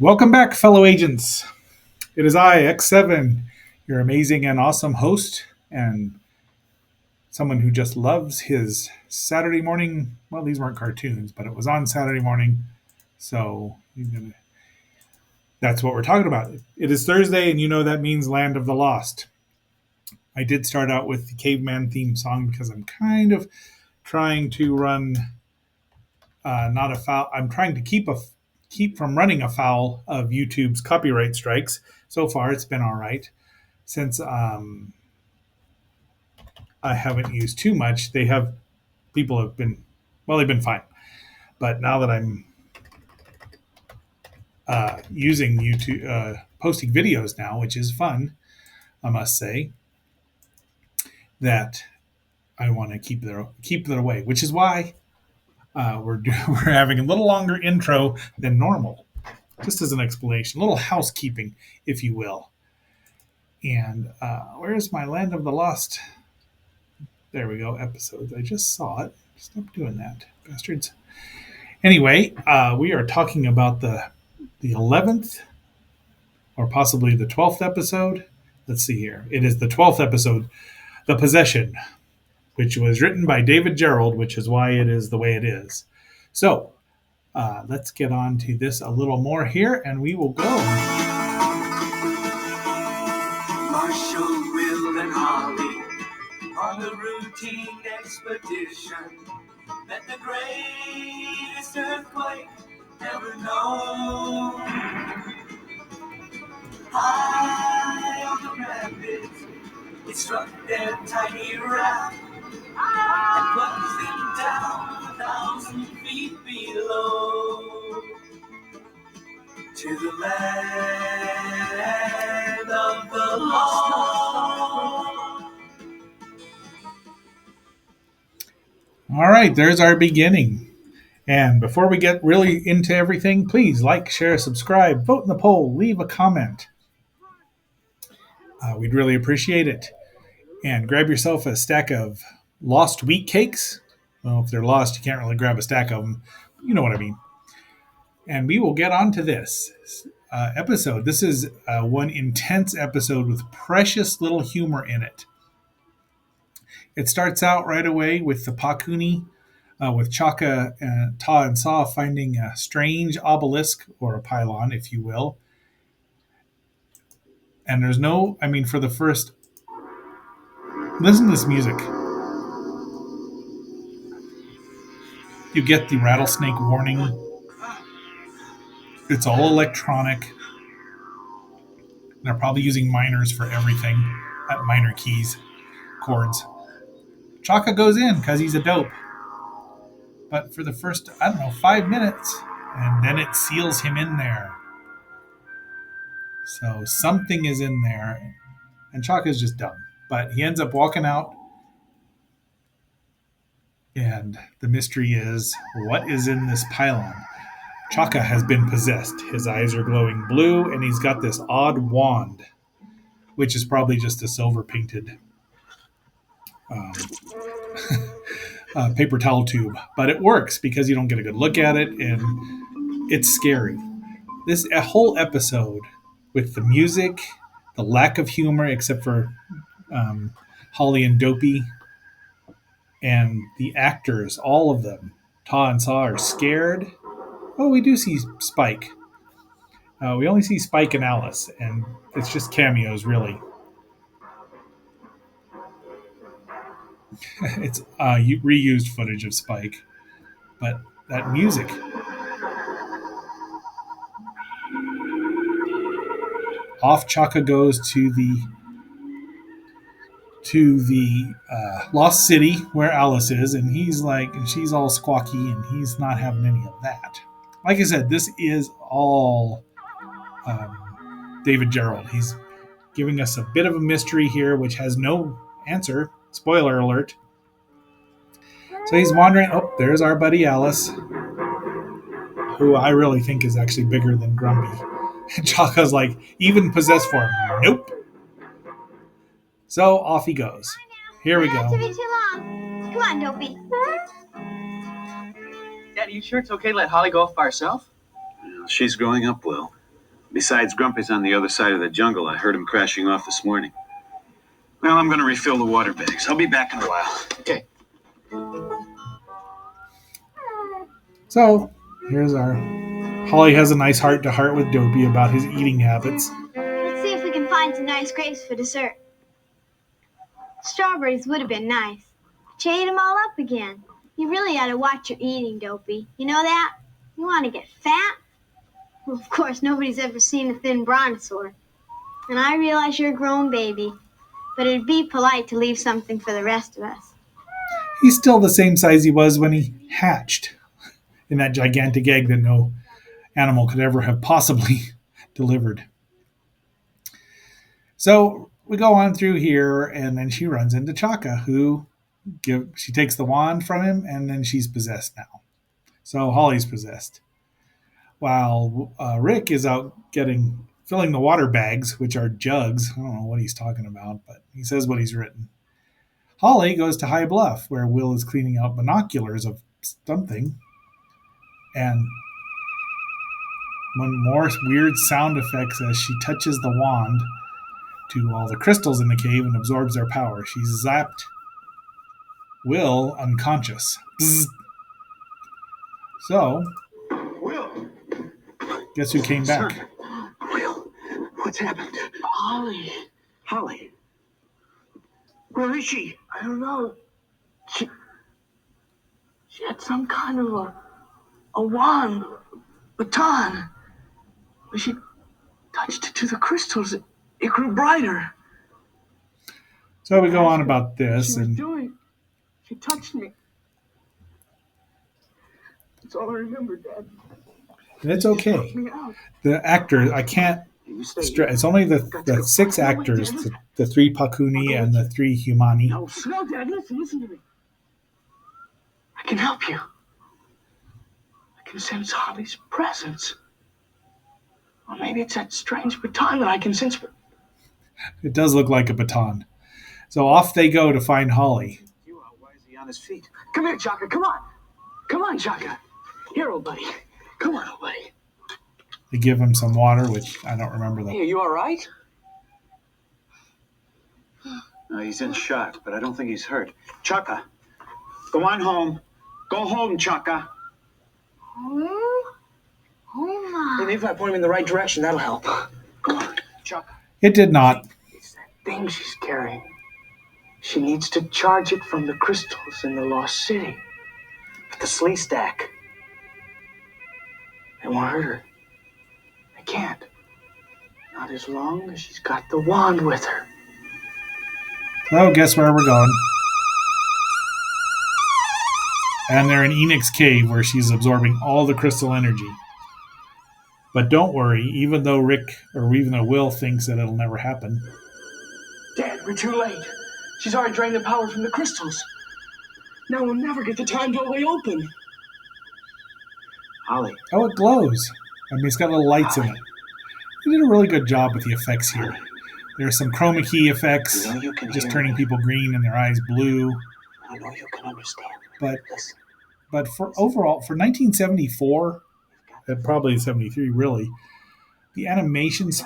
Welcome back, fellow agents. It is I, X7, your amazing and awesome host, and someone who just loves his Saturday morning. Well, these weren't cartoons, but it was on Saturday morning. So that's what we're talking about. It is Thursday, and you know that means Land of the Lost. I did start out with the caveman theme song because I'm kind of trying to run not a foul. I'm trying to keep from running afoul of YouTube's copyright strikes. So far, it's been all right. Since I haven't used too much, people have been they've been fine. But now that I'm using YouTube, posting videos now, which is fun, I must say that I want to keep that away, which is why we're having a little longer intro than normal, just as an explanation, a little housekeeping, if you will. And where's my Land of the Lost? There we go, episodes. I just saw it. Stop doing that, bastards. Anyway, we are talking about the 11th or possibly the 12th episode. Let's see here. It is the 12th episode, The Possession, which was written by David Gerald, which is why it is the way it is. So let's get on to this a little more here, and we will go. Marshall, Will, and Holly on the routine expedition met the greatest earthquake ever known. High on the rapids, it struck their tiny raft and plunged them down 1,000 feet below to the land of the lost. All right, there's our beginning. And before we get really into everything, please like, share, subscribe, vote in the poll, leave a comment. We'd really appreciate it. And grab yourself a stack of lost wheat cakes. Well, if they're lost, you can't really grab a stack of them. You know what I mean. And we will get on to this episode. This is one intense episode with precious little humor in it. It starts out right away with the Pakuni, with Chaka, Ta, and Saw finding a strange obelisk, or a pylon, if you will. And there's no, for the first, listen to this music. You get the rattlesnake warning. It's all electronic. They're probably using miners for everything, minor keys, chords. Chaka goes in because he's a dope. But for the first, 5 minutes, and then it seals him in there. So something is in there, and Chaka's just dumb. But he ends up walking out, and the mystery is, what is in this pylon? Chaka has been possessed. His eyes are glowing blue, and he's got this odd wand, which is probably just a silver-painted paper towel tube. But it works because you don't get a good look at it, and it's scary. This whole episode, with the music, the lack of humor, except for Holly and Dopey, and the actors, all of them, Ta and Saw, are scared. Oh, we do see Spike. We only see Spike and Alice, and it's just cameos, really. It's reused footage of Spike, but that music. Off Chaka goes to the Lost City where Alice is, and she's all squawky, and he's not having any of that. Like I said, this is all David Gerald. He's giving us a bit of a mystery here, which has no answer. Spoiler alert. So he's wandering. Oh, there's our buddy Alice, who I really think is actually bigger than Grumpy. And Chaka's like, even possessed form. Nope. So off he goes. Here we go. To be too long. Come on, Dopey. Dad, are you sure it's okay to let Holly go off by herself? She's growing up well. Besides, Grumpy's on the other side of the jungle. I heard him crashing off this morning. Well, I'm going to refill the water bags. I'll be back in a while. Okay. So here's our Holly has a nice heart-to-heart with Dopey about his eating habits. Let's see if we can find some nice grapes for dessert. Strawberries would have been nice. But you ate them all up again. You really ought to watch your eating, Dopey. You know that? You want to get fat? Well, of course, nobody's ever seen a thin brontosaur. And I realize you're a grown baby, but it'd be polite to leave something for the rest of us. He's still the same size he was when he hatched in that gigantic egg that no animal could ever have possibly delivered. So we go on through here, and then she runs into Chaka, she takes the wand from him, and then she's possessed now. So Holly's possessed, while Rick is out filling the water bags, which are jugs. I don't know what he's talking about, but he says what he's written. Holly goes to High Bluff, where Will is cleaning out binoculars of something, and one more weird sound effects as she touches the wand to all the crystals in the cave and absorbs their power. She's zapped Will unconscious. Bzz. So, Will! guess who came back? Son. Will, what's happened? Holly. Holly. Where is she? I don't know. She had some kind of a wand, baton. When she touched it to the crystals, it grew brighter. So we go on about this, She touched me. That's all I remember, Dad. and it's okay. Took me out. The actors, I can't it's only the six actors, the three Pakuni and the three Humani. No, Dad, listen to me. I can help you. I can sense Holly's presence. Or maybe it's that strange baton that I can sense. It does look like a baton. So off they go to find Holly. Why is he on his feet? Come here, Chaka, come on. Come on, Chaka. Here, old buddy. Come on, old buddy. They give him some water, which I don't remember. Hey, are you all right? No, he's in shock, but I don't think he's hurt. Chaka, go on home. Go home, Chaka. Oh, Hey, maybe if I point him in the right direction, that'll help. Come on, Chaka. It did not. It's that thing she's carrying. She needs to charge it from the crystals in the Lost City. At the slee stack. It won't hurt her. I can't. Not as long as she's got the wand with her. So guess where we're going? And they're in Enix's cave, where she's absorbing all the crystal energy. But don't worry, even though Will thinks that it'll never happen. Dad, we're too late. She's already drained the power from the crystals. Now we'll never get the time doorway open. Holly. Oh, it glows. I mean, it's got little lights in it. They did a really good job with the effects here. There are some chroma key effects, You know you can just hear turning me. people green and their eyes blue. I know you can understand. But Listen. but for 1974, and probably 73 really, the animations,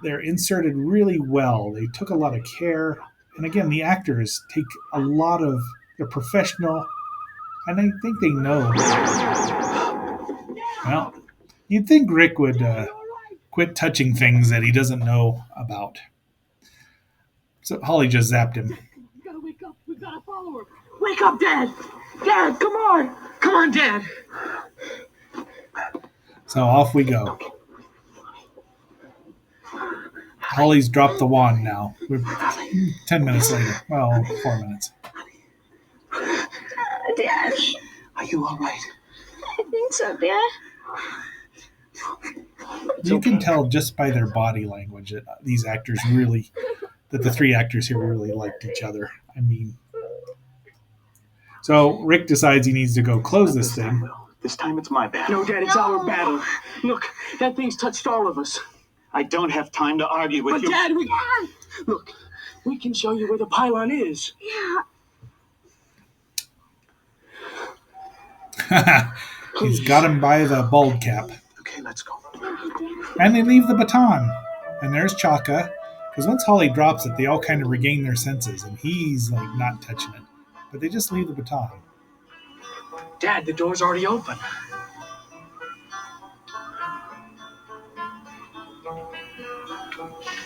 they're inserted really well. They took a lot of care. And again, the actors take a lot of, they're professional, and I think they know. Well, you'd think Rick would quit touching things that he doesn't know about. So Holly just zapped him. We gotta wake up. We gotta follow her. Wake up, Dad! Dad, come on! Come on, Dad! So off we go. Holly's dropped the wand now. We're 10 minutes later. Well, 4 minutes. Dad. Are you all right? I think so, Dad. You can tell just by their body language that the three actors here really liked each other. I mean, so Rick decides he needs to go close this thing. This time it's my battle. No, Dad, it's our battle. Look, that thing's touched all of us. I don't have time to argue with But you. Dad, look, we can show you where the pylon is. Yeah. He's got him by the bald cap. Okay, let's go. And they leave the baton. And there's Chaka. Because once Holly drops it, they all kind of regain their senses, and he's like not touching it. But they just leave the baton. Dad, the door's already open.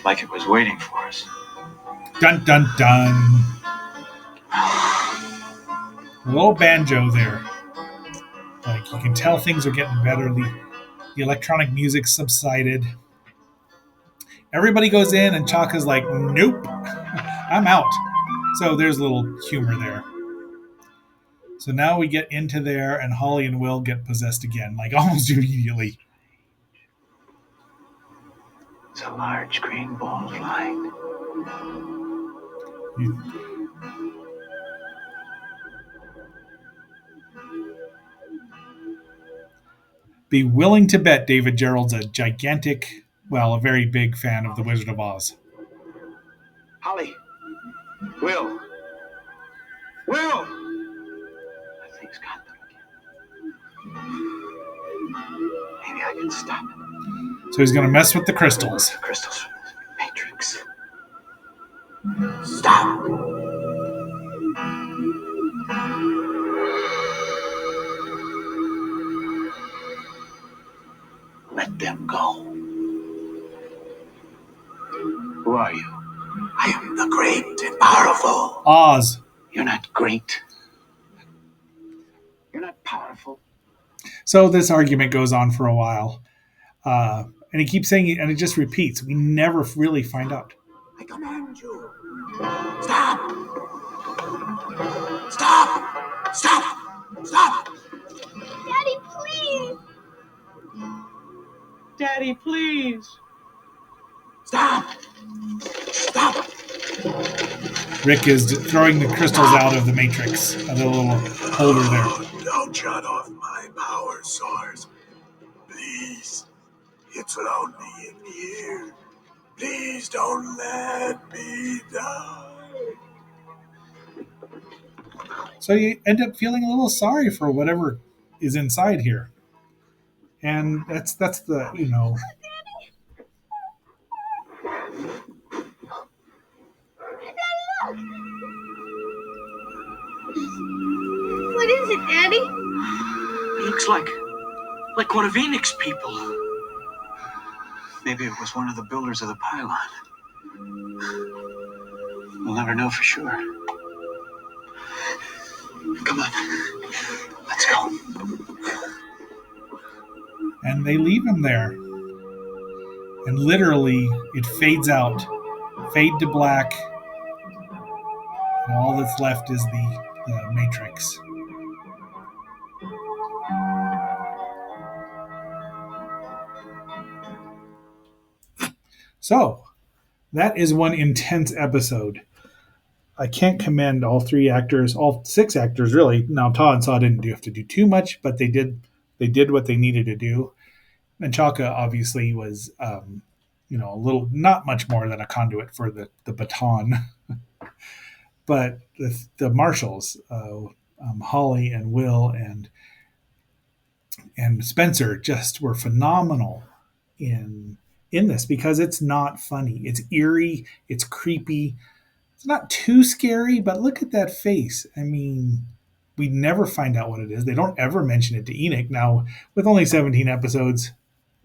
Like it was waiting for us. Dun dun dun. A little banjo there. Like you can tell things are getting better. The electronic music subsided. Everybody goes in, and Chaka's like, nope, I'm out. So there's a little humor there. So now we get into there, and Holly and Will get possessed again, like almost immediately. It's a large green ball flying. Be willing to bet David Gerald's a a very big fan of The Wizard of Oz. Holly. Will. Will! That thing's got them again. Maybe I can stop it. So he's going to mess with the crystals. The crystals from the Matrix. Stop! Let them go. Who are you? I am the great and powerful. Oz. You're not great. You're not powerful. So this argument goes on for a while. And he keeps saying it, and it just repeats. We never really find out. I command you. Stop! Stop! Stop! Stop! Daddy, please! Daddy, please. Stop! Stop! Rick is throwing the crystals out of the Matrix, a little holder there. Don't shut off my power source. Please. It's lonely in here. Please don't let me die. So you end up feeling a little sorry for whatever is inside here. And that's the, What is it, Daddy? It looks like one of Enoch's people. Maybe it was one of the builders of the pylon. We'll never know for sure. Come on. Let's go. and they leave him there. And literally, it fades out, fade to black, and all that's left is the Matrix. So, that is one intense episode. I can't commend all three actors, all six actors really. Now Todd and Saw didn't have to do too much, but they did what they needed to do. And Chaka obviously was, a little, not much more than a conduit for the baton. But the marshals, Holly and Will and Spencer, just were phenomenal in this, because it's not funny. It's eerie. It's creepy. It's not too scary, but look at that face. I mean, we never find out what it is. They don't ever mention it to Enoch. Now, with only 17 episodes,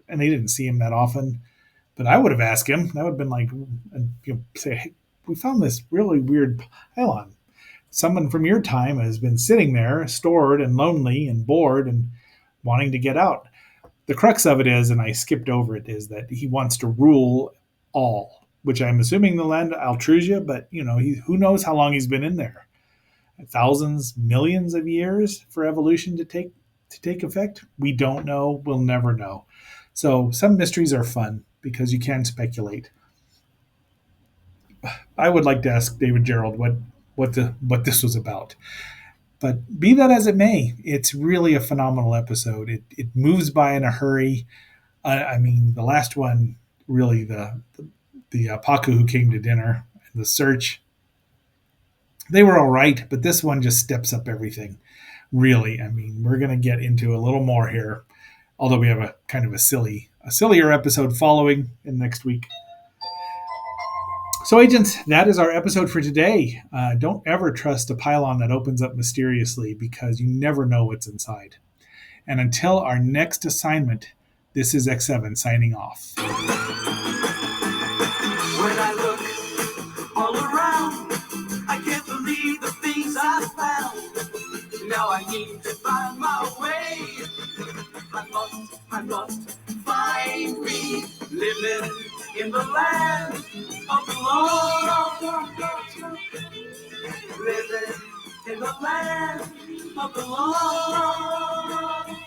and they didn't see him that often, but I would have asked him. That would have been like, say, hey, we found this really weird pylon. Someone from your time has been sitting there, stored and lonely and bored and wanting to get out. The crux of it is, and I skipped over it, is that he wants to rule all, which I'm assuming the land Altrusia, but who knows how long he's been in there? Thousands, millions of years for evolution to take effect? We don't know. We'll never know. So some mysteries are fun because you can speculate. I would like to ask David Gerald what this was about. But be that as it may, it's really a phenomenal episode. It moves by in a hurry. I mean, the last one, really, the Paku who came to dinner, the search, they were all right, but this one just steps up everything. Really, I mean, we're going to get into a little more here, although we have a kind of a silly a sillier episode following in next week. So, agents, that is our episode for today. Don't ever trust a pylon that opens up mysteriously because you never know what's inside. And until our next assignment, this is X7 signing off. When I look all around, I can't believe the things I found. Now I need to find my way. I must find me living in the land of the Lord. Living in the land of the Lord.